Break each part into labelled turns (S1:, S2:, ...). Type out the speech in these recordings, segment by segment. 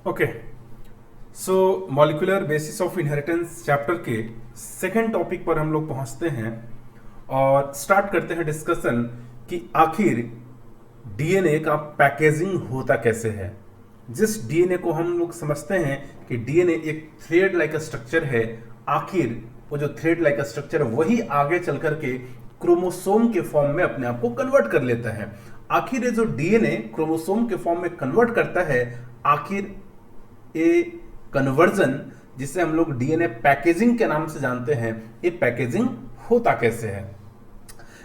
S1: Okay, so molecular basis of inheritance chapter के second topic पर हम लोग पहुंचते हैं और स्टार्ट करते हैं डिस्कशन कि आखिर डीएनए का पैकेजिंग होता कैसे है। जिस डीएनए को हम लोग समझते हैं कि डीएनए एक थ्रेड लाइक स्ट्रक्चर है, आखिर वो जो थ्रेड लाइक स्ट्रक्चर है वही आगे चल करके क्रोमोसोम के फॉर्म में अपने आप को कन्वर्ट कर लेता है। आखिर ये जो डीएनए क्रोमोसोम के फॉर्म में कन्वर्ट करता है, आखिर ये कन्वर्जन जिसे हम लोग डीएनए पैकेजिंग के नाम से जानते हैं, ये पैकेजिंग होता कैसे है।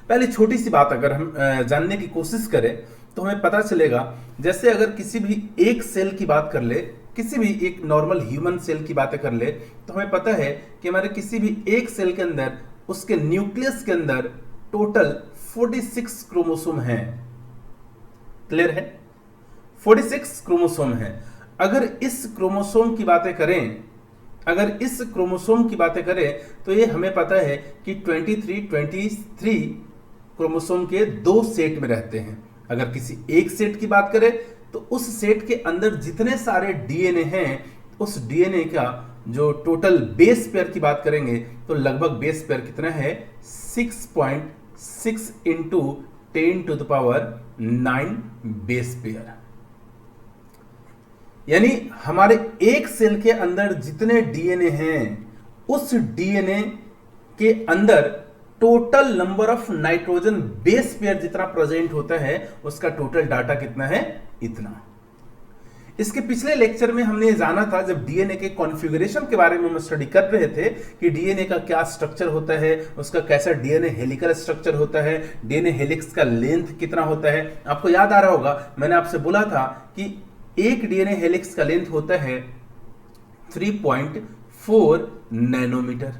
S1: पहले छोटी सी बात अगर हम जानने की कोशिश करें तो हमें पता चलेगा, जैसे अगर किसी भी एक सेल की बात कर ले, किसी भी एक नॉर्मल ह्यूमन सेल की बातें कर ले, तो हमें पता है कि हमारे किसी भी एक सेल के अंदर उसके न्यूक्लियस के अंदर टोटल 46 क्रोमोसोम हैं। क्लियर है? 46 क्रोमोसोम हैं। अगर इस क्रोमोसोम की बातें करें तो ये हमें पता है कि 23 क्रोमोसोम के दो सेट में रहते हैं। अगर किसी एक सेट की बात करें तो उस सेट के अंदर जितने सारे डीएनए हैं, उस डीएनए का जो टोटल बेस पेयर की बात करेंगे तो लगभग बेस पेयर कितना है, 6.6 इंटू 10⁹ बेस पेयर। यानी हमारे एक सेल के अंदर जितने डीएनए हैं, उस डीएनए के अंदर total number of nitrogen base pair जितना प्रेजेंट होता है, उसका टोटल डाटा कितना है, इतना। इसके पिछले लेक्चर में हमने जाना था, जब डीएनए के कॉन्फ़िगरेशन के बारे में हम स्टडी कर रहे थे कि डीएनए का क्या स्ट्रक्चर होता है, उसका कैसा डीएनए हेलिकल स्ट्रक्चर होता है, डीएनए हेलिक्स का लेंथ कितना होता है। आपको याद आ रहा होगा, मैंने आपसे बोला था कि एक डीएनए हेलिक्स का लेंथ होता है 3.4 नैनोमीटर,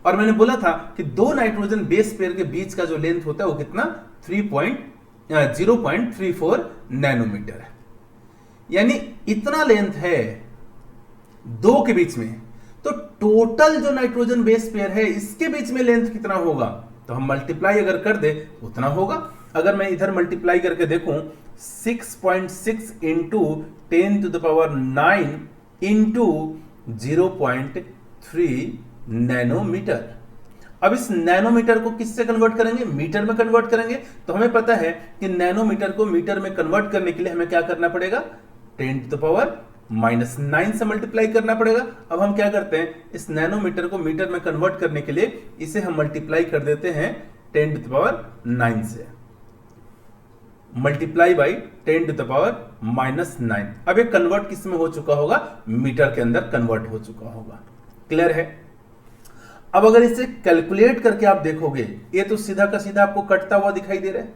S1: और मैंने बोला था कि दो नाइट्रोजन बेस पेयर के बीच का जो लेंथ होता है वो कितना, 0.34 नैनोमीटर है। यानी इतना लेंथ है दो के बीच में। तो टोटल जो नाइट्रोजन बेस पेयर है इसके बीच में लेंथ कितना होगा, तो हम मल्टीप्लाई अगर कर दे उतना होगा। अगर मैं इधर मल्टीप्लाई करके देखूं 6.6 इंटू 10⁹ इंटू 0.3 नैनोमीटर। अब इस नैनोमीटर को किससे कन्वर्ट करेंगे, मीटर में कन्वर्ट करेंगे। तो हमें पता है कि नैनोमीटर को मीटर में कन्वर्ट करने के लिए हमें क्या करना पड़ेगा, 10⁻⁹ से मल्टीप्लाई करना पड़ेगा। अब हम क्या करते हैं, इस नैनोमीटर को मीटर में कन्वर्ट करने के लिए इसे हम मल्टीप्लाई कर देते हैं 10⁻⁹ से, मल्टीप्लाई बाई 10⁻⁹। अब ये कन्वर्ट किस में हो चुका होगा, मीटर के अंदर कन्वर्ट हो चुका होगा। क्लियर है? अब अगर इसे कैलकुलेट करके आप देखोगे, ये तो सीधा का सीधा आपको कटता हुआ दिखाई दे रहा है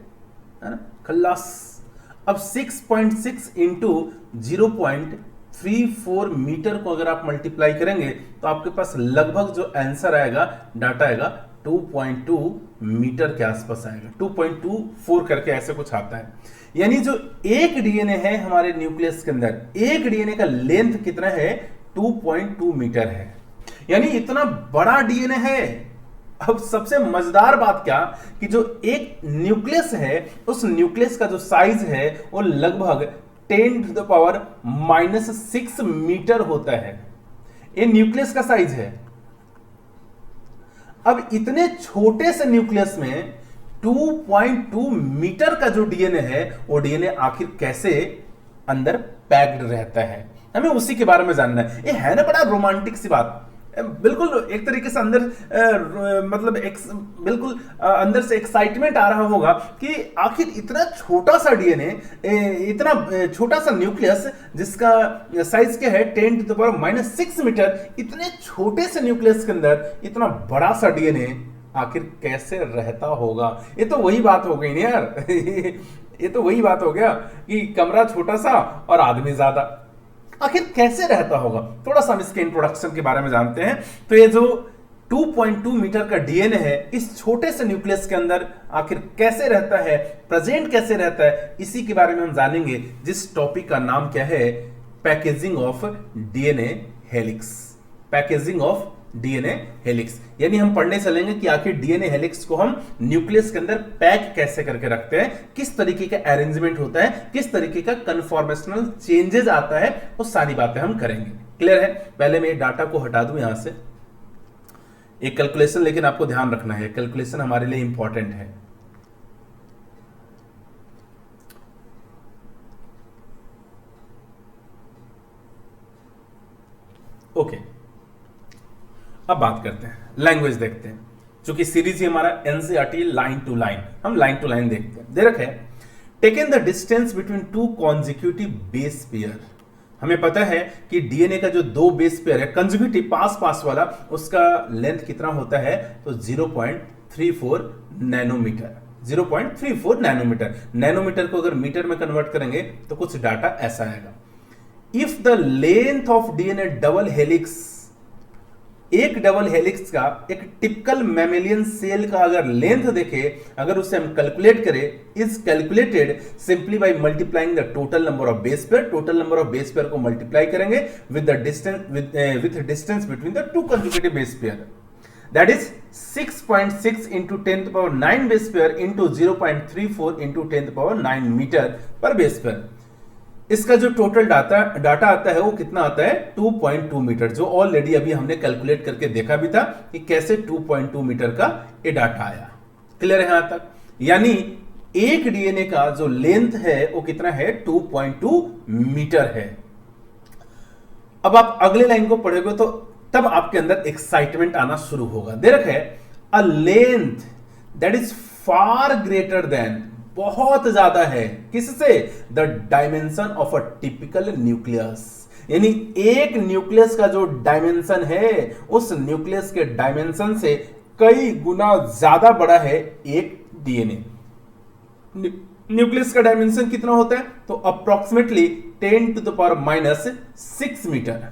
S1: ना, खल्लास। अब 6.6 इंटू 0.34 मीटर को अगर आप मल्टीप्लाई करेंगे तो आपके पास लगभग जो आंसर आएगा, डाटा आएगा 2.2 मीटर के आसपास आएगा, 2.24 करके ऐसे कुछ आता है। यानी जो एक डीएनए है हमारे न्यूक्लियस के अंदर, एक डीएनए का लेंथ कितना है, 2.2 मीटर है। यानी इतना बड़ा डीएनए है। अब सबसे मजेदार बात क्या, कि जो एक न्यूक्लियस है, उस न्यूक्लियस का जो साइज है वो लगभग 10⁻⁻6 मीटर होता है। ये न्यूक्लियस का साइज है। अब इतने छोटे से न्यूक्लियस में 2.2 मीटर का जो डीएनए है, वो डीएनए आखिर कैसे अंदर पैक्ड रहता है, हमें उसी के बारे में जानना है। ये है ना बड़ा रोमांटिक सी बात, बिल्कुल एक तरीके से अंदर मतलब बिल्कुल अंदर से एक्साइटमेंट आ रहा होगा कि आखिर इतना छोटा सा डीएनए, इतना छोटा सा न्यूक्लियस जिसका साइज क्या है 10⁻⁻6 मीटर, इतने छोटे से न्यूक्लियस के अंदर इतना बड़ा सा डीएनए आखिर कैसे रहता होगा। ये तो वही बात हो गई ना यार ये तो वही बात हो गया कि कमरा छोटा सा और आदमी ज्यादा। आखिर कैसे रहता होगा, थोड़ा सा हम इसके इंट्रोडक्शन के बारे में जानते हैं। तो ये जो 2.2 मीटर का डीएनए है, इस छोटे से न्यूक्लियस के अंदर आखिर कैसे रहता है, प्रेजेंट कैसे रहता है, इसी के बारे में हम जानेंगे, जिस टॉपिक का नाम क्या है, packaging of DNA helix. Packaging of DNA helix. यानी हम पढ़ने चलेंगे कि आखिर डीएनए हेलिक्स को हम न्यूक्लियस के अंदर पैक कैसे करके रखते हैं, किस तरीके का अरेंजमेंट होता है, किस तरीके का कन्फॉर्मेशनल चेंजेस आता है, वो सारी बातें हम करेंगे। क्लियर है? पहले मैं डाटा को हटा दूं यहां से। एक कैलकुलेशन लेकिन आपको ध्यान रखना है, कैलकुलेशन हमारे लिए इंपॉर्टेंट है। ओके, अब बात करते हैं, लैंग्वेज देखते हैं। चूंकि सीरीज ही हमारा एनसीईआरटी लाइन टू लाइन, हम लाइन टू लाइन देखते हैं। दे रखे taken the distance between two consecutive base pair. हमें पता है कि डीएनए का जो दो बेस पेयर है कंजिक्यूटिव पास पास वाला, उसका लेंथ कितना होता है, तो 0.34 नैनोमीटर। 0.34 नैनोमीटर। नैनोमीटर को अगर मीटर में कन्वर्ट करेंगे तो कुछ डाटा ऐसा आएगा। If the length of DNA double helix, एक डबल हेलिक्स का, एक टिपिकल मैमेलियन सेल का अगर लेंथ देखे, अगर उसे हम कैलकुलेट करें, is calculated simply by multiplying the total number of base pair. Total number of base pair को मल्टीप्लाई करेंगे with the distance, with distance between the two consecutive base pair, that is 6.6 into 10 to the power 9 base pair into 0.34 into 10 to the power 9 metre per base pair. इसका जो total data आता है वो कितना आता है, 2.2 metre, जो already अभी हमने कैलकुलेट करके देखा भी था कि कैसे 2.2 मीटर का ये डाटा आया। क्लियर है यहां तक? यानी एक डीएनए का जो लेंथ है वो कितना है, 2.2 मीटर है। अब आप अगले लाइन को पढ़ोगे तो तब आपके अंदर एक्साइटमेंट आना शुरू होगा। दे रखे a length that is far greater than, बहुत ज्यादा है, किससे, the dimension of a typical nucleus. यानी एक न्यूक्लियस का जो डायमेंशन है उस न्यूक्लियस के डायमेंशन से कई गुना ज्यादा बड़ा है एक डीएनए। न्यूक्लियस का डायमेंशन कितना होता है, तो approximately 10 to the power -6 metre.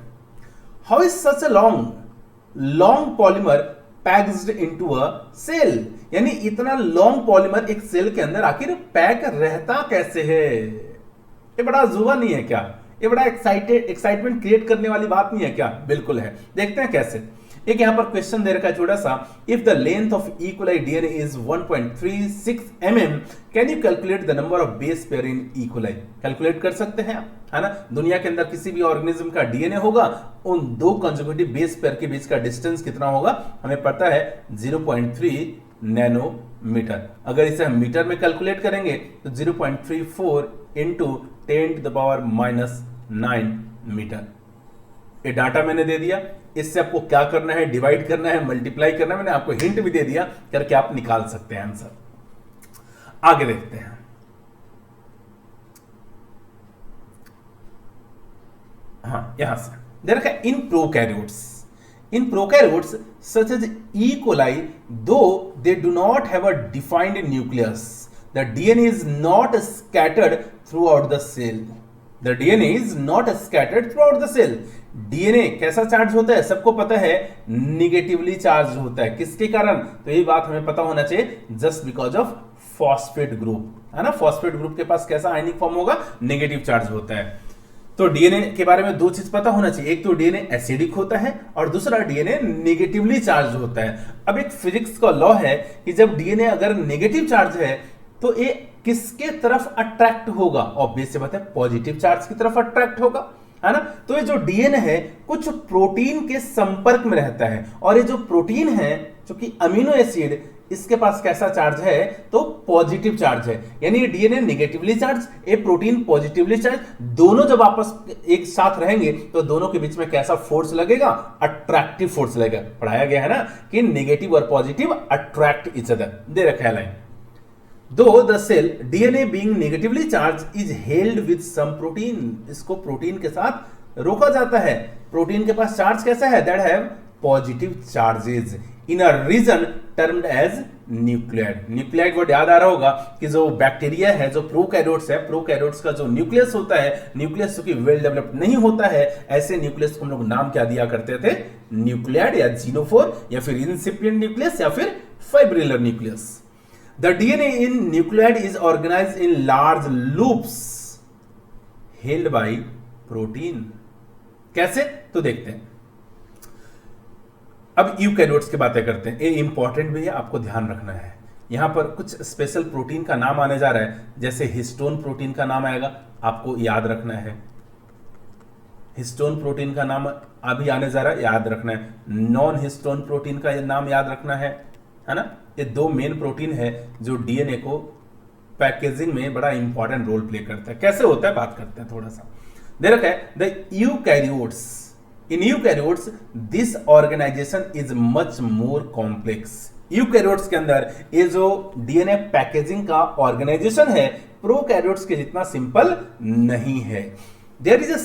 S1: How is such a long polymer packed into a cell. यानी इतना लॉन्ग पॉलीमर एक सेल के अंदर आखिर पैक रहता कैसे है? ये बड़ा अजूबा नहीं है क्या? ये बड़ा एक्साइटमेंट क्रिएट करने वाली बात नहीं है क्या? बिल्कुल है। देखते हैं कैसे। एक यहां पर क्वेश्चन दे रखा है छोटा सा, if the length of E coli DNA is 1.36 mm, can you calculate the number of base pair in E coli. Calculate कर सकते हैं, है ना? दुनिया के अंदर किसी भी ऑर्गेनिज्म का डीएनए होगा, उन दो कंसेक्यूटिव बेस पेयर के बीच का डिस्टेंस कितना होगा, हमें पता है 0.3 नैनोमीटर। अगर इसे हम मीटर में कैलकुलेट करेंगे तो 0.34 into 10 to the power -9 metre. ये डाटा मैंने दे दिया, इससे आपको क्या करना है, डिवाइड करना है, मल्टीप्लाई करना है। मैंने आपको हिंट भी दे दिया करके आप निकाल सकते हैं आंसर। आगे देखते हैं। हाँ, यहां से दे रखा है in prokaryotes such as E. coli, though they do not have a defined nucleus, the DNA is not scattered throughout the cell. The DNA is not scattered throughout the cell. DNA कैसा charge होता है, सबको पता है, negatively charge होता है। किसके कारण? तो यही बात हमें पता होना चाहिए, just because of phosphate group, है ना? फॉस्फेट ग्रुप के पास कैसा आयनिक फॉर्म होगा, नेगेटिव चार्ज होता है। तो डीएनए के बारे में दो चीज पता होना चाहिए, एक तो डीएनए एसिडिक होता है और दूसरा डीएनए नेगेटिवली चार्ज होता है। अब एक फिजिक्स का लॉ है कि जब डीएनए अगर नेगेटिव चार्ज है तो ये किसके तरफ अट्रैक्ट होगा? ऑब्वियस सी बात है, पॉजिटिव चार्ज की तरफ अट्रैक्ट होगा, है ना? तो ये जो डीएनए है कुछ प्रोटीन के संपर्क में रहता है, और ये जो प्रोटीन है जो कि अमीनो एसिड, इसके पास कैसा चार्ज है, तो पॉजिटिव चार्ज है। यानी ये डीएनए नेगेटिवली चार्ज, ये प्रोटीन पॉजिटिवली चार्ज, दोनों जब आपस एक साथ रहेंगे तो दोनों के बीच में कैसा फोर्स लगेगा? अट्रैक्टिव फोर्स लगेगा। पढ़ाया गया है ना कि नेगेटिव और पॉजिटिव अट्रैक्ट ईच अदर। दे रखा है लाइन, दो the cell DNA being negatively charge is held with some protein, इसको प्रोटीन के साथ रोका जाता है। प्रोटीन के पास चार्ज कैसा है? That have positive charges in a region termed as nucleoid. Nucleoid word याद आ रहा होगा कि जो बैक्टीरिया है, जो प्रोकैरियोट्स है, प्रोकैरियोट्स का जो न्यूक्लियस होता है, न्यूक्लियस की वेल डेवलप्ड नहीं होता है, ऐसे न्यूक्लियस को हम लोग नाम क्या दिया करते थे? न्यूक्लियाइड या जीनोफोर, या फिर इंसिपिएंट न्यूक्लियस, या फिर fibrillar nucleus. The DNA in nucleus is organized in large loops held by protein. कैसे? तो देखते हैं। अब यूकैरियोट्स की बातें करते हैं, ये इंपॉर्टेंट भी है, आपको ध्यान रखना है। यहां पर कुछ स्पेशल प्रोटीन का नाम आने जा रहा है, जैसे हिस्टोन प्रोटीन का नाम आएगा, आपको याद रखना है। हिस्टोन प्रोटीन का नाम अभी आने जा रहा है, याद रखना है। नॉन हिस्टोन प्रोटीन का नाम याद रखना है ना। ये दो मेन प्रोटीन है जो डीएनए को पैकेजिंग में बड़ा इंपॉर्टेंट रोल प्ले करता है। कैसे होता है बात करते हैं थोड़ा सा। दे रखा है the eukaryotes, in eukaryotes this organisation is much more complex. Eukaryotes के अंदर ये जो डीएनए पैकेजिंग का ऑर्गेनाइजेशन है प्रोकैरियोट्स के जितना सिंपल नहीं है। there is a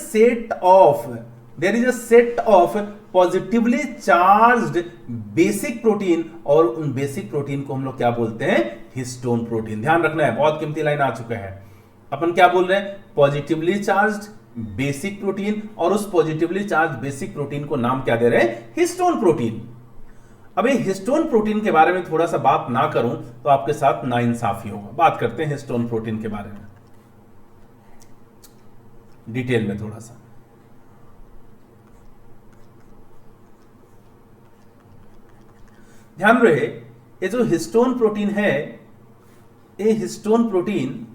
S1: set of positively charged basic protein, और उन बेसिक प्रोटीन को हम लोग क्या बोलते हैं, हिस्टोन प्रोटीन। ध्यान रखना है, बहुत कीमती लाइन आ चुका है। अपन क्या बोल रहे हैं, पॉजिटिवली चार्ज्ड बेसिक प्रोटीन, और उस पॉजिटिवली चार्ज्ड बेसिक प्रोटीन को नाम क्या दे रहे हैं, हिस्टोन प्रोटीन। अब ये हिस्टोन प्रोटीन के बारे में थोड़ा सा बात ना करूं तो आपके साथ नाइंसाफी होगा। बात करते हैं हिस्टोन प्रोटीन के बारे में डिटेल में थोड़ा सा। ध्यान रहे, ये जो हिस्टोन प्रोटीन है, ये हिस्टोन प्रोटीन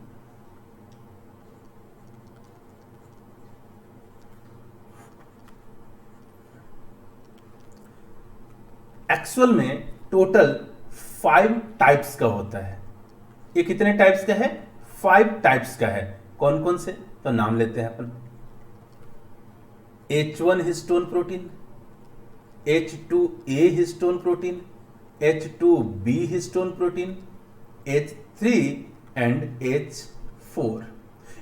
S1: एक्चुअल में टोटल 5 टाइप्स का होता है। ये कितने टाइप्स का है, 5 टाइप्स का है। कौन कौन से, तो नाम लेते हैं अपन। H1 histone protein, H2A histone protein, H2B histone protein, H3 and H4।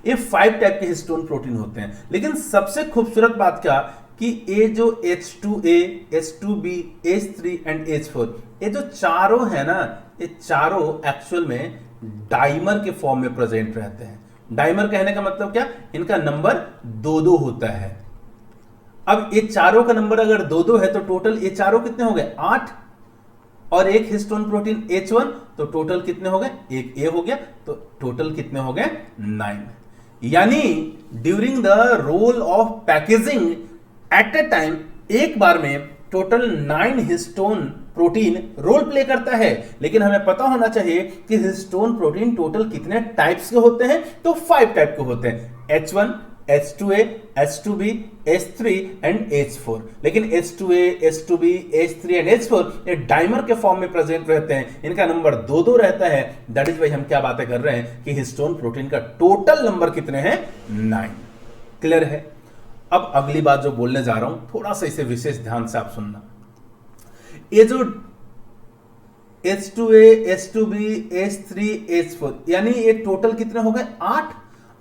S1: ये 5 टाइप के हिस्टोन प्रोटीन होते हैं। लेकिन सबसे खूबसूरत बात क्या कि ये जो H2A, H2B, H3 and H4, ये जो चारों है ना, ये चारों एक्चुअल में डाइमर के फॉर्म में प्रेजेंट रहते हैं। डाइमर कहने का मतलब क्या, इनका नंबर 2-2 होता है। अब ये चारों का नंबर अगर 2-2 है तो टोटल ये चारों कितने हो गए, 8, और एक हिस्टोन प्रोटीन H1, तो टोटल कितने हो गए, एक A हो गया, तो टोटल कितने हो गए, 9। यानी during the role of packaging at a time, एक बार में total 9 histone protein role play करता है। लेकिन हमें पता होना चाहिए कि हिस्टोन प्रोटीन टोटल कितने टाइप्स के होते हैं, तो 5 टाइप के होते हैं, H1, H2A, H2B, H3 and H4। लेकिन H2A, H2B, H3 and H4 ये डाइमर के फॉर्म में प्रेजेंट रहते हैं, इनका नंबर 2-2 रहता है। दैट इज वाई हम क्या बातें कर रहे हैं कि हिस्टोन प्रोटीन का टोटल नंबर कितने हैं, 9। क्लियर है। अब अगली बात जो बोलने जा रहा हूं, थोड़ा सा इसे विशेष ध्यान से आप सुनना। ये जो H2A, H2B, H3, H4, यानी ये टोटल कितने हो गए, 8।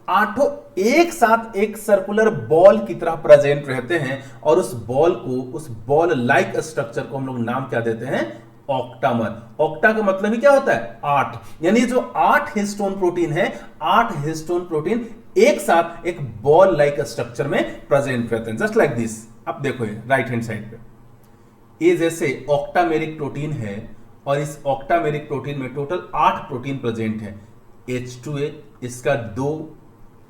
S1: आठों एक साथ एक सर्कुलर बॉल की तरह प्रेजेंट रहते हैं, और उस बॉल को, उस बॉल लाइक स्ट्रक्चर को हम लोग नाम क्या देते हैं, ऑक्टामर। ऑक्टा का मतलब ही क्या होता है, 8। यानी जो 8 हिस्टोन प्रोटीन है, 8 हिस्टोन प्रोटीन एक साथ एक बॉल लाइक स्ट्रक्चर में प्रेजेंट रहते हैं, जस्ट लाइक दिस। अब देखो ये राइट हैंड साइड पे, ये जैसे ऑक्टामेरिक प्रोटीन है, और इस ऑक्टामेरिक प्रोटीन में टोटल 8 प्रोटीन प्रेजेंट है। H2A इसका 2,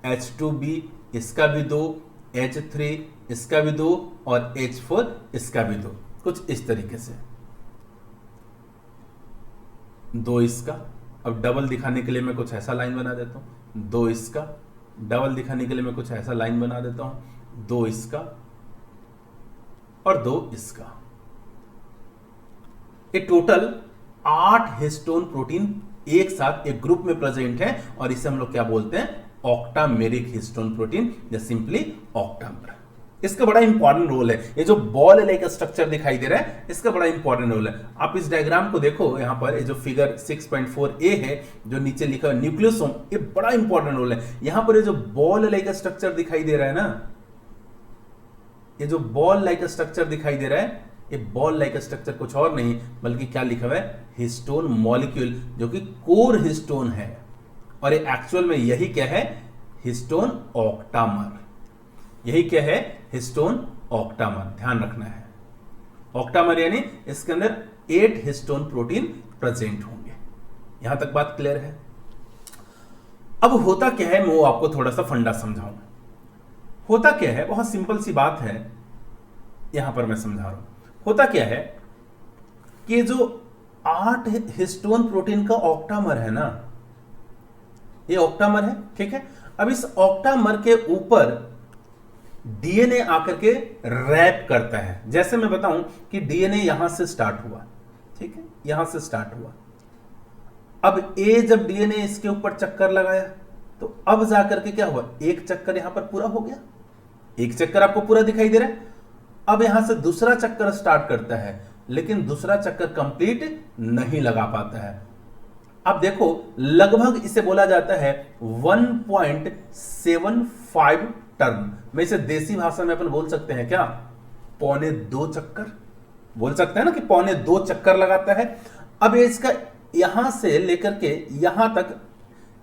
S1: H2B इसका भी 2, H3 इसका भी 2, और H4 इसका भी 2। कुछ इस तरीके से 2 इसका। अब डबल दिखाने के लिए मैं कुछ ऐसा लाइन बना देता हूं, 2 इसका। डबल दिखाने के लिए मैं कुछ ऐसा लाइन बना देता हूं, 2 इसका और 2 इसका। ये टोटल 8 हिस्टोन प्रोटीन एक साथ एक ग्रुप में प्रेजेंट है, और इसे हम लोग क्या बोलते हैं, ऑक्टामेरिक हिस्टोन प्रोटीन, या सिंपली ऑक्टामर। इसका बड़ा इंपॉर्टेंट रोल है। ये जो बॉल लाइक स्ट्रक्चर दिखाई दे रहा है, इसका बड़ा इंपॉर्टेंट रोल है। आप इस डायग्राम को देखो, यहां पर ये जो फिगर 6.4a है, जो नीचे लिखा है न्यूक्लियोसोम, ये बड़ा इंपॉर्टेंट रोल है। यहां पर ये जो बॉल लाइक स्ट्रक्चर दिखाई दे रहा है ना, ये जो बॉल लाइक स्ट्रक्चर दिखाई दे रहा है, ये बॉल लाइक स्ट्रक्चर कुछ और नहीं बल्कि क्या लिखा हुआ है, हिस्टोन मॉलिक्यूल, जो कि कोर हिस्टोन है। और ये एक्चुअल में यही क्या है, हिस्टोन ऑक्टामर। यही क्या है, हिस्टोन ऑक्टामर। ध्यान रखना है, ऑक्टामर यानी इसके अंदर 8 हिस्टोन प्रोटीन प्रेजेंट होंगे। यहां तक बात क्लियर है। अब होता क्या है, मैं वो आपको थोड़ा सा फंडा समझाऊं। होता क्या है, बहुत सिंपल सी बात है, यहां पर मैं समझा रहा हूं। होता क्या है कि जो 8 हिस्टोन प्रोटीन का ऑक्टामर है ना, ये ऑक्टामर है, ठीक है। अब इस ऑक्टामर के ऊपर डीएनए आकर के रैप करता है। जैसे मैं बताऊं कि डीएनए यहां से स्टार्ट हुआ, ठीक है, यहां से स्टार्ट हुआ। अब ए जब डीएनए इसके ऊपर चक्कर लगाया तो अब जाकर के क्या हुआ, एक चक्कर यहां पर पूरा हो गया, एक चक्कर आपको पूरा दिखाई दे रहा है। अब यहां से दूसरा चक्कर स्टार्ट करता है, लेकिन दूसरा चक्कर कंप्लीट नहीं लगा पाता है। अब देखो लगभग इसे बोला जाता है 1.75 टर्न। मैं इसे देसी भाषा में अपन बोल सकते हैं क्या, 1.25 चक्कर बोल सकते हैं ना, कि 1.25 चक्कर लगाता है। अब ये इसका यहां से लेकर के यहां तक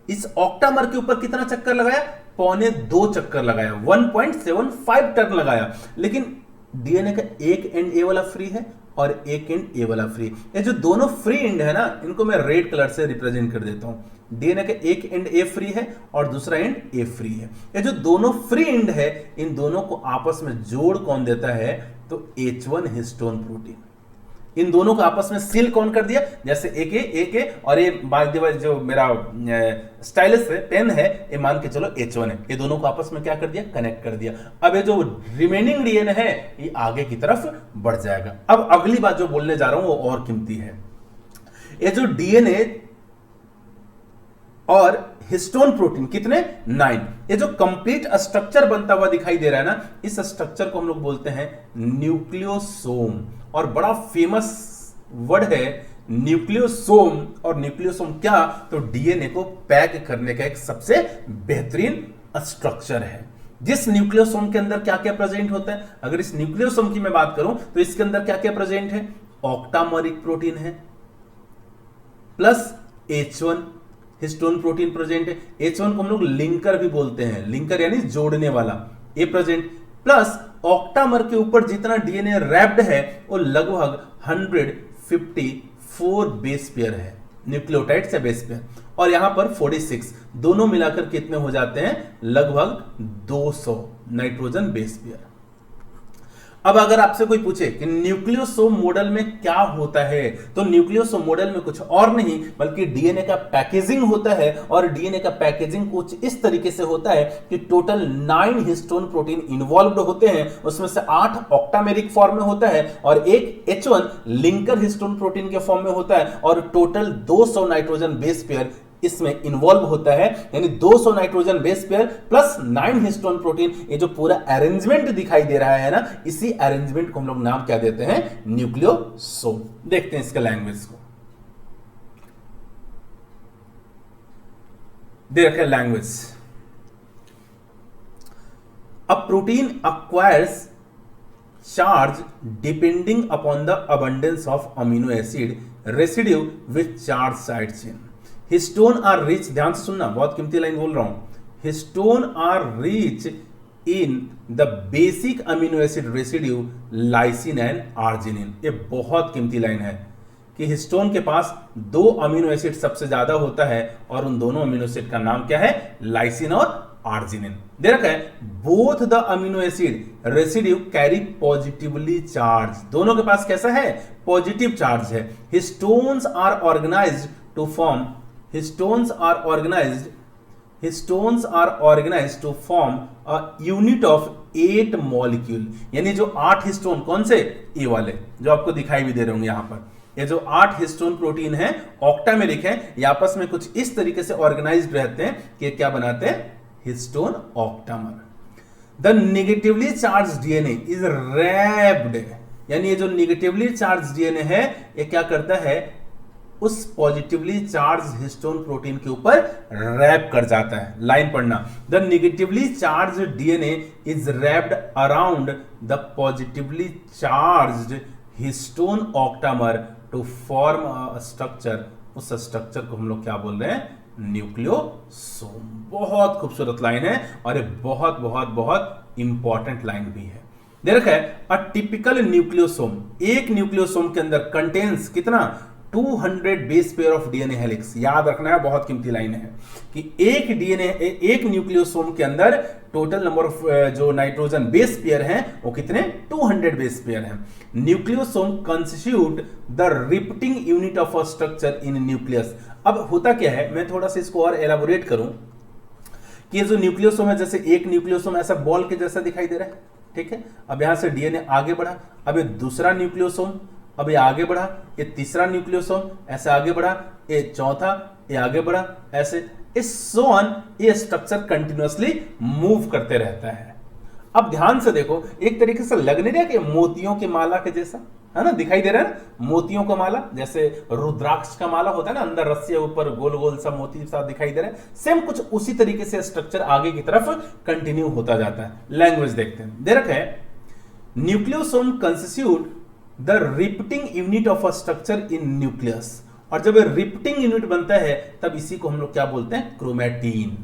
S1: इस ऑक्टामर के ऊपर कितना चक्कर लगाया, 1.25 चक्कर लगाया, 1.75 टर्न लगाया। लेकिन डीएनए का एक एंड ए वाला फ्री है और एक एंड ए वाला फ्री। ये जो दोनों फ्री एंड है ना, इनको मैं रेड कलर से रिप्रेजेंट कर देता हूं। डीएनए का एक एंड ए फ्री है और दूसरा एंड ए फ्री है। ये जो दोनों फ्री एंड है, इन दोनों को आपस में जोड़ कौन देता है, तो H1 हिस्टोन प्रोटीन। इन दोनों को आपस में सील कौन कर दिया, जैसे एक ए और ये बाय द वे जो मेरा स्टाइलस है, पेन है, ये मान के चलो H1 है। ये दोनों को आपस में क्या कर दिया, कनेक्ट कर दिया। अब ये जो रिमेनिंग डीएनए है ये आगे की तरफ बढ़ जाएगा। अब अगली बात जो बोलने जा रहा हूं वो और कीमती है। ये जो डीएनए और हिस्टोन प्रोटीन कितने, 9। ये जो कंप्लीट स्ट्रक्चर बनता हुआ दिखाई दे रहा है ना, इस स्ट्रक्चर को हम लोग बोलते हैं न्यूक्लियोसोम। और बड़ा फेमस वर्ड है न्यूक्लियोसोम। और न्यूक्लियोसोम क्या, तो डीएनए को पैक करने का एक सबसे बेहतरीन स्ट्रक्चर है। जिस न्यूक्लियोसोम के अंदर क्या क्या प्रेजेंट होता है, अगर इस न्यूक्लियोसोम की मैं बात करूं तो इसके अंदर क्या क्या प्रेजेंट है, ऑक्टामरिक प्रोटीन है plus H1 histone protein present है। H1 को हम लोग लिंकर भी बोलते हैं, लिंकर यानी जोड़ने वाला, ये प्रेजेंट। प्लस ऑक्टामर के ऊपर जितना डीएनए रैप्ड है वो लगभग 154 बेस पेयर है, न्यूक्लियोटाइड से बेस पेयर, और यहां पर 46, दोनों मिलाकर कितने हो जाते हैं, लगभग 200 नाइट्रोजन बेस पेयर। अब अगर आपसे कोई पूछे कि न्यूक्लियोसोम मॉडल में क्या होता है, तो न्यूक्लियोसोम मॉडल में कुछ और नहीं बल्कि डीएनए का पैकेजिंग होता है। और डीएनए का पैकेजिंग कुछ इस तरीके से होता है कि टोटल 9 हिस्टोन प्रोटीन इन्वॉल्व्ड होते हैं, उसमें से 8 ऑक्टामेरिक फॉर्म में होता है और एक H1 लिंकर हिस्टोन प्रोटीन के फॉर्म में होता है, और टोटल 200 नाइट्रोजन बेस पेयर इसमें इन्वॉल्व होता है। यानी 200 nitrogen base pair plus 9 histone protein, ये जो पूरा अरेंजमेंट दिखाई दे रहा है ना, इसी अरेंजमेंट को हम लोग नाम क्या देते हैं, न्यूक्लियोसोम। देखते हैं इसका लैंग्वेज को, दे रखा है language. A protein acquires charge depending upon the abundance of amino acid residue with charge side chain. Histone are rich, ध्यान से सुनना, बहुत कीमती लाइन बोल रहा हूं, histone are rich in the basic amino acid residue lysine and arginine. ये बहुत कीमती लाइन है कि हिस्टोन के पास 2 अमीनो एसिड सबसे ज्यादा होता है, और उन दोनों अमीनो एसिड का नाम क्या है, लाइसिन और आर्जिनिन। दे रखा है both the amino acid residue carry positively charge, दोनों के पास कैसा है, पॉजिटिव चार्ज है। Histones are organised to form Histones are organized to form a unit of 8 molecule। यानी जो 8 हिस्टोन, कौन से, ए वाले जो आपको दिखाई भी दे रहे होंगे यहां पर, ये जो 8 हिस्टोन प्रोटीन है ऑक्टामेरिक है, ये आपस में कुछ इस तरीके से ऑर्गेनाइज्ड रहते हैं कि क्या बनाते हैं, histone octamer. The negatively charge DNA is wrapped, यानी ये जो नेगेटिवली चार्ज डीएनए है ये क्या करता है, उस पॉजिटिवली चार्ज हिस्टोन प्रोटीन के ऊपर रैप कर जाता है। लाइन पढ़ना, the negatively charge DNA is wrapped around the positively charge histone octamer to form a structure. उस स्ट्रक्चर को हम लोग क्या बोल रहे हैं, न्यूक्लियोसोम। बहुत खूबसूरत लाइन है और ये बहुत बहुत बहुत इंपॉर्टेंट लाइन भी है। दे रखा है अ टिपिकल न्यूक्लियोसोम, एक न्यूक्लियोसोम के अंदर कंटेन्स कितना, 200 base pair of DNA helix. याद रखना है, बहुत कीमती लाइन है कि एक न्यूक्लियोसोम के अंदर टोटल नंबर ऑफ जो नाइट्रोजन बेस पेयर हैं वो कितने, 200 बेस पेयर हैं। Nucleosome constitute the repeating unit of a structure in nucleus. अब होता क्या है, मैं थोड़ा सा इसको और एलाबोरेट करूं कि ये जो न्यूक्लियोसोम है, जैसे एक न्यूक्लियोसोम ऐसा बॉल के जैसा दिखाई दे रहा है, ठीक है। अब यहां से डीएनए आगे बढ़ा, अब ये दूसरा न्यूक्लियोसोम, अब ये आगे बढ़ा, ये तीसरा न्यूक्लियोसोम ऐसे आगे बढ़ा, ये चौथा, ये आगे बढ़ा, ऐसे इस सो ऑन, ये स्ट्रक्चर कंटिन्यूअसली मूव करते रहता है। अब ध्यान से देखो, एक तरीके से लग नहीं रहा कि मोतियों की माला के जैसा है ना, दिखाई दे रहा है ना, मोतियों का माला, जैसे रुद्राक्ष का माला होता है ना, अंदर रस्सी ऊपर गोल गोल सा मोती सा दिखाई दे रहा है। सेम कुछ उसी तरीके से स्ट्रक्चर आगे की तरफ कंटिन्यू होता जाता है। लैंग्वेज देखते हैं, दे रखा है nucleosome constitute the repeating unit of a structure in nucleus. और जब रिपीटिंग यूनिट बनता है तब इसी को हम लोग क्या बोलते हैं, chromatin.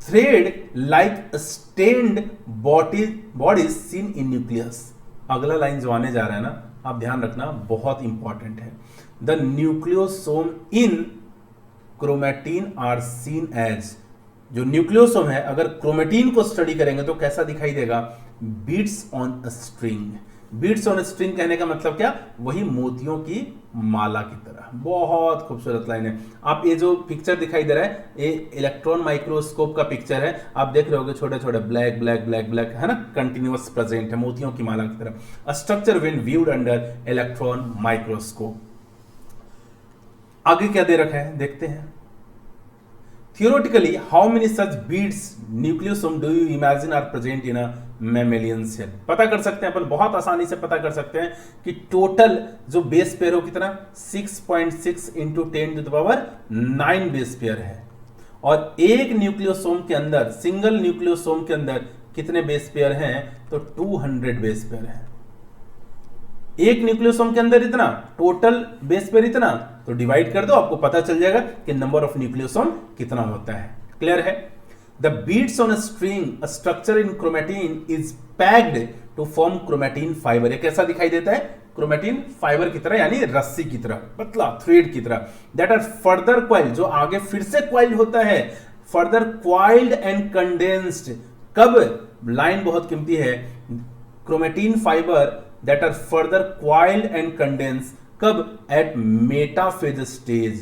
S1: Thread like stained bodies seen in nucleus. अगला लाइन जो आने जा रहा है ना, आप ध्यान रखना, बहुत इंपॉर्टेंट है। The nucleosome in chromatin are seen as. जो न्यूक्लियोसोम है, अगर क्रोमैटिन को स्टडी करेंगे तो कैसा दिखाई देगा, beads on a string. Beads on string कहने का मतलब क्या, वही मोतियों की माला की तरह। बहुत खूबसूरत लाइन है। आप ये जो पिक्चर दिखाई दे रहा है, ये इलेक्ट्रॉन माइक्रोस्कोप का पिक्चर है। आप देख रहे होगे छोटे छोटे ब्लैक ब्लैक ब्लैक ब्लैक है ना, कंटिन्यूअस प्रेजेंट है मोतियों की माला की तरह। Structure when viewed under electron microscope. आगे क्या दे रखा है देखते हैं। Theoretically, how many such beads nucleosome do you imagine are present in a mammalian cell? पता कर सकते हैं अपन, बहुत आसानी से पता कर सकते हैं कि टोटल जो बेस पेयर हो कितना, 6.6 into 10 to the power 9 base pair है। और एक न्यूक्लियोसोम के अंदर, सिंगल न्यूक्लियोसोम के अंदर कितने बेस पेयर हैं, तो 200 बेस पेयर है। एक न्यूक्लियोसोम के अंदर इतना, टोटल बेस पेयर इतना, तो डिवाइड कर दो, आपको पता चल जाएगा कि नंबर ऑफ न्यूक्लियोसोम कितना होता है। क्लियर है। The beads on a string, a structure in chromatin is packed to form chromatin fibre. ये कैसा दिखाई देता है, क्रोमैटिन फाइबर की तरह, यानी रस्सी की तरह, पतला थ्रेड की तरह। दैट आर फर्दर क्वाइल्ड, जो आगे फिर से क्वाइल्ड होता है, फर्दर क्वाइल्ड एंड कंडेंस्ड। कब, लाइन बहुत कीमती है, chromatin fibre that are further coiled and condensed, कब, at metaphase stage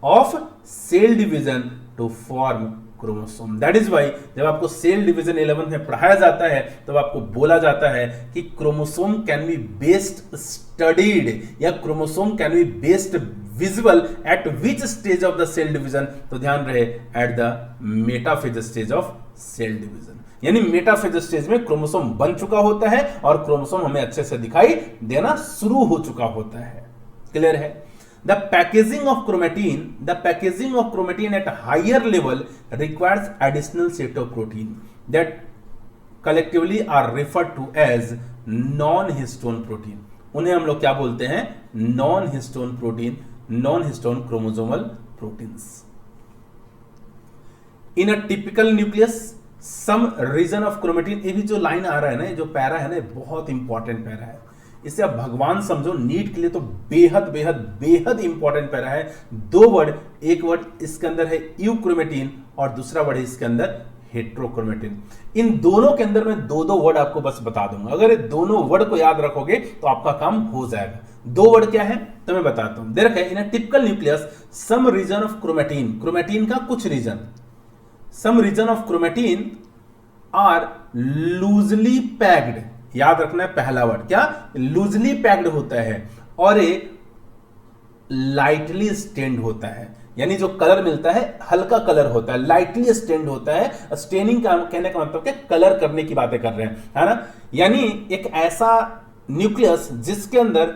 S1: of cell division to form chromosome. That is why जब आपको सेल डिवीजन 11 में पढ़ाया जाता है तब आपको बोला जाता है कि chromosome can be best studied या chromosome can be best visible at which stage of the cell division. तो ध्यान रहे, at the metaphase stage of cell division, यानी मेटाफेज स्टेज में क्रोमोसोम बन चुका होता है और क्रोमोसोम हमें अच्छे से दिखाई देना शुरू हो चुका होता है। क्लियर है। The packaging of chromatin at higher level requires additional set of protein that collectively are referred to as non histone protein. उन्हें हम लोग क्या बोलते हैं, non histone protein, non histone chromosomal proteins. In a typical nucleus some region of chromatin. ये भी जो line आ रहा है ना, जो पैरा है ना, बहुत इंपॉर्टेंट पैरा है। इसे आप भगवान समझो, नीट के लिए तो बेहद बेहद बेहद इंपॉर्टेंट पैरा है। दो वर्ड, एक वर्ड इसके अंदर है यूक्रोमैटिन और दूसरा वर्ड है इसके अंदर हेट्रोक्रोमैटिन। इन दोनों के अंदर मैं दो दो वर्ड आपको बस बता दूंगा। अगर ये दोनों वर्ड को याद रखोगे तो आपका काम हो जाएगा। दो वर्ड क्या है तो मैं बताता हूं। देख in a typical nucleus some region of chromatin, chromatin का कुछ region, some region of chromatin are loosely packed. याद रखना है पहला वर्ड क्या, लूजली पैक्ड होता है और एक लाइटली स्टेन्ड होता है, यानी जो कलर मिलता है हल्का कलर होता है, लाइटली स्टेन्ड होता है। स्टेनिंग का कहने का मतलब क्या, कलर करने की बातें कर रहे हैं, है ना। यानी एक ऐसा न्यूक्लियस जिसके अंदर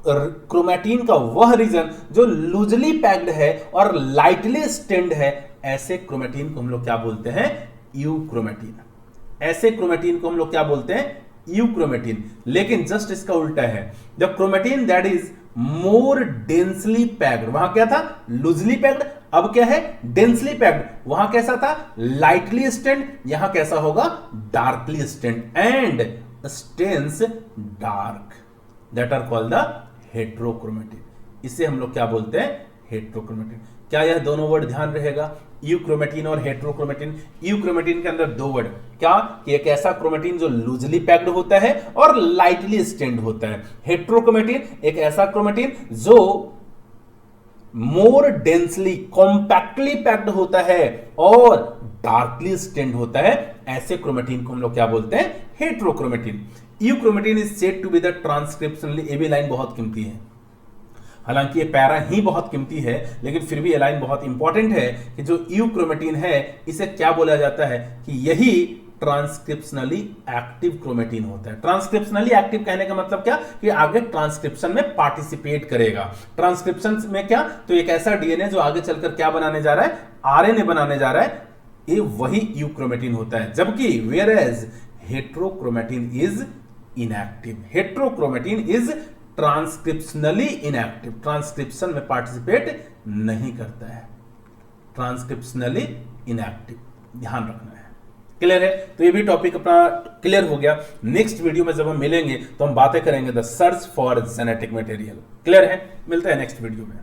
S1: क्रोमैटिन का वह रीजन जो लूजली पैक्ड है और लाइटली स्टेन्ड है, ऐसे क्रोमैटिन को हम लोग क्या बोलते हैं, यूक्रोमैटिन। ऐसे क्रोमैटिन को हम लोग क्या बोलते हैं, यूक्रोमैटिन। लेकिन जस्ट इसका उल्टा है, the chromatin that is more densely packed, वहां क्या था, लूजली पैक्ड, अब क्या है, डेंसली पैक्ड। वहां कैसा था, लाइटली स्टेन्ड, यहां कैसा होगा, darkly stained, and stains dark, that are called the heterochromatin. इसे हम लोग क्या बोलते हैं, हेट्रोक्रोमेटिन। क्या यह दोनों वर्ड ध्यान रहेगा, यूक्रोमेटिन और हेट्रोक्रोमेटिन। यूक्रोमेटिन के अंदर दो वर्ड, क्या कि एक ऐसा क्रोमेटिन जो लूजली पैक्ड होता है और लाइटली स्टेन्ड होता है। हेट्रोक्रोमेटिन एक ऐसा क्रोमेटिन जो मोर डेंसली कॉम्पैक्टली पैक्ड होता है और डार्कली स्टेन्ड होता है। ऐसे क्रोमेटिन को हम लोग क्या बोलते हैं, heterochromatin. Euchromatin is said to be the transcriptionally, ये भी लाइन बहुत कीमती है, हालांकि ये पैरा ही बहुत कीमती है, लेकिन फिर भी ये लाइन बहुत इंपॉर्टेंट है कि जो यूक्रोमेटिन है इसे क्या बोला जाता है कि यही ट्रांसक्रिप्शनली एक्टिव क्रोमेटिन होता है। ट्रांसक्रिप्शनली एक्टिव कहने का मतलब क्या कि आगे ट्रांसक्रिप्शन में पार्टिसिपेट करेगा। ट्रांसक्रिप्शन में क्या, तो एक ऐसा डीएनए जो आगे चलकर क्या बनाने जा रहा है, आरएनए बनाने जा रहा है, ये वही यूक्रोमेटिन होता है। जबकि whereas heterochromatin is inactive, heterochromatin is transcriptionally inactive, transcription में पार्टिसिपेट नहीं करता है, ट्रांसक्रिप्शनली इनएक्टिव, ध्यान रखना है। क्लियर है, तो ये भी टॉपिक अपना क्लियर हो गया। नेक्स्ट वीडियो में जब हम मिलेंगे तो हम बातें करेंगे the search for genetic material. Clear है, मिलता है नेक्स्ट वीडियो में।